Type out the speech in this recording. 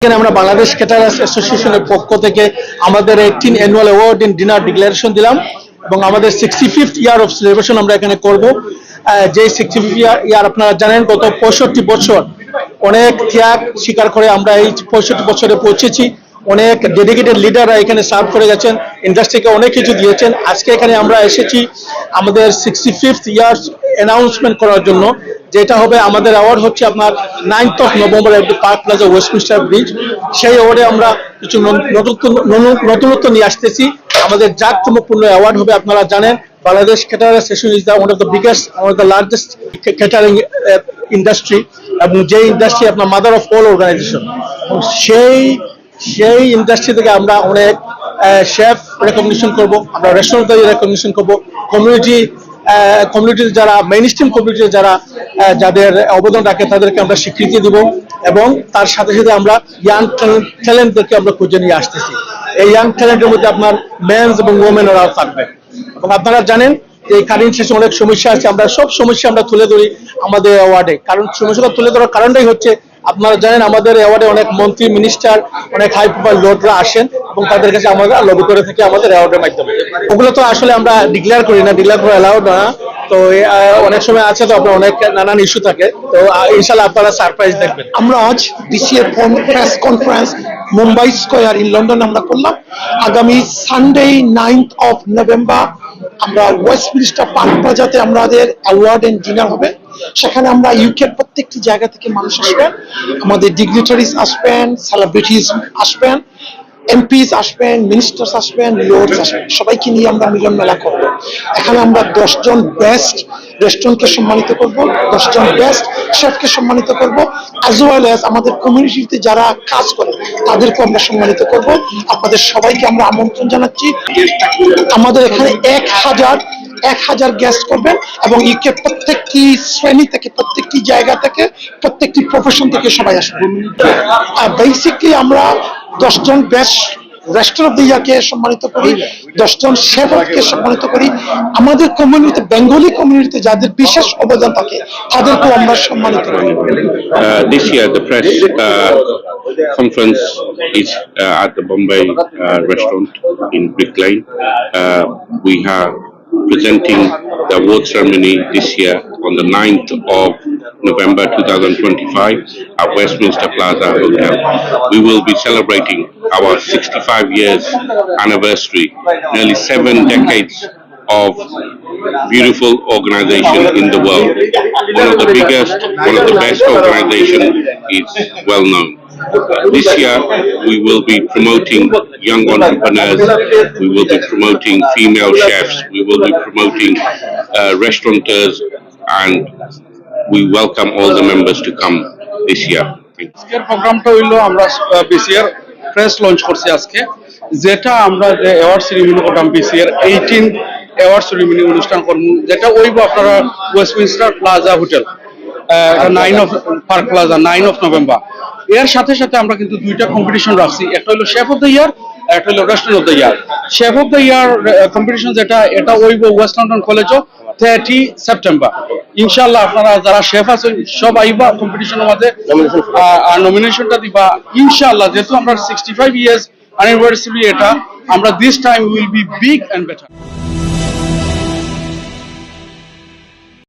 এখানে আমরা বাংলাদেশ ক্যাটারার্স অ্যাসোসিয়েশনের পক্ষ থেকে আমাদের 18 annual award in dinner declaration দিলাম এবং আমাদের 65th ইয়ার অফ সেলিব্রেশন আমরা এখানে করব। যে 65th ইয়ার আপনারা জানেন গত 65 বছর অনেক ত্যাগ স্বীকার করে আমরা এই 65 বছরে পৌঁছেছি। অনেক ডেডিকেটেড লিডাররা এখানে সার্ভ করে গেছেন, ইন্ডাস্ট্রিকে অনেক কিছু দিয়েছেন। আজকে এখানে আমরা এসেছি আমাদের 65th ইয়ার অ্যানাউন্সমেন্ট করার জন্য, যেটা হবে আমাদের অ্যাওয়ার্ড হচ্ছে আপনার 9th of November at park plaza Westminster bridge. সেই অ্যাওয়ার্ডে আমরা কিছু নতুনত্ব নিয়ে আসতেছি। আমাদের জাঁকজমকপূর্ণ অ্যাওয়ার্ড হবে। আপনারা জানেন Bangladesh caterer association is one of the biggest, one of the largest catering industry, এবং যে ইন্ডাস্ট্রি আপনার মাদার অফ অল অর্গানাইজেশন। সেই ইন্ডাস্ট্রি থেকে আমরা অনেক শেফ রেকগনিশন করব, আমরা রেস্টুরেন্ট রেকগনিশন করব, কমিউনিটির যারা মেইন স্ট্রিম কমিউনিটির যাদের অবদান রাখে তাদেরকে আমরা স্বীকৃতি দিব, এবং তার সাথে সাথে আমরা ইয়াং ট্যালেন্টদেরকে আমরা খুঁজে নিয়ে আসতেছি। এই ইয়াং ট্যালেন্টের মধ্যে আপনার মেন্স এবং ওমেনরাও থাকবে। এবং আপনারা জানেন যে এই কারেন্ট শেষে অনেক সমস্যা আছে, আমরা সব সমস্যা আমরা তুলে ধরি আমাদের অ্যাওয়ার্ডে। কারণ সমস্যাটা তুলে ধরার কারণটাই হচ্ছে আপনারা জানেন আমাদের অ্যাওয়ার্ডে অনেক মন্ত্রী, মিনিস্টার, অনেক হাই প্রোফাইল লোকরা আসেন এবং তাদের কাছে আমরা লবি করে থাকি আমাদের অ্যাওয়ার্ডের মাধ্যমে। ওগুলো তো আসলে আমরা ডিক্লেয়ার করি না, ডিক্লেয়ার করা অ্যালাউড না। তো অনেক সময় আছে, তো আপনার অনেক নানান ইস্যু থাকে। তো ইনশাআল্লাহ আপনারা সারপ্রাইজ দেখবেন। আমরা আজ ডিসিএর press conference Mumbai square in London আমরা করলাম। আগামী সানডে 9th অফ নভেম্বর আমরা ওয়েস্টমিনস্টার পার্ক প্লাজাতে আমাদের অ্যাওয়ার্ড এন্ড ডিনার হবে। সেখানে আমরা ইউকের প্রত্যেকটি জায়গা থেকে মানুষ আসবেন, আমাদের ডিগনিটারিজ আসবেন, সেলিব্রিটিজ আসবেন, এমপিস আসবেন, মিনিস্টার্স আসবেন, লর্ডস আসবেন, সবাইকে নিয়ে আমরা মিলন মেলা করব। এখানে আমরা 10 জন বেস্ট রেস্টুরেন্টকে সম্মানিত করব, 10 জন বেস্ট শেফকে সম্মানিত করব, অ্যাজ ওয়েল অ্যাজ আমাদের কমিউনিটিতে যারা কাজ করে তাদেরকে আমরা সম্মানিত করব। আপনাদের সবাইকে আমরা আমন্ত্রণ জানাচ্ছি। আমাদের এখানে 1000 গেস্ট করবেন, এবং ইউকে প্রত্যেকটি শ্রেণী থেকে, প্রত্যেকটি জায়গা থেকে, প্রত্যেকটি প্রফেশন থেকে সবাই আসবেন। বেসিকলি আমরা 10 জন বেস্ট রেস্টুরেন্ট অফ দ্য ইয়ারকে সম্মানিত করি, 10 জন শেফকে সম্মানিত করি। আমাদের কমিউনিটিতে, বেঙ্গলি কমিউনিটিতে যাদের বিশেষ অবদান থাকে তাদেরকেও আমরা সম্মানিত করি। This year the press conference is at the Bombay restaurant in Brick Lane. We have presenting the award ceremony this year on the 9th of November 2025 at Westminster Plaza Hotel. We will be celebrating our 65 years anniversary, nearly 7 decades of beautiful organization in the world. One of the biggest, one of the best organization is well known. This year we will be promoting young entrepreneurs, we will be promoting female chefs, we will be promoting restaurateurs, and we welcome all the members to come this year. আজকের প্রোগ্রামটা হইলো আমরা VCR press launch করছি আজকে, যেটা আমরা যে award ceremony করলাম বিসিআর 18 অ্যাওয়ার্ড সেরিমনি অনুষ্ঠান করবো, যেটা হইব আপনারা Westminster plaza hotel 9 of park plaza 9 of November. এর সাথে সাথে আমরা কিন্তু 2টা কম্পিটিশন রাখছি, একটা হলো শেফ অফ দ্য ইয়ার, একটা হলো restaurant of the year. Chef of the year competition এটা হইব ওয়েস্ট লন্ডন কলেজও 30 সেপ্টেম্বর। ইনশাআল্লাহ আপনারা যারা শেফ আছেন সব আইবা কম্পিটিশনের মধ্যে আর নমিনেশনটা দিবা ইনশাআল্লাহ। যেহেতু আমরা 65 ইয়ার্স অ্যানিভার্সারি, এটা আমরা this time will be big and better.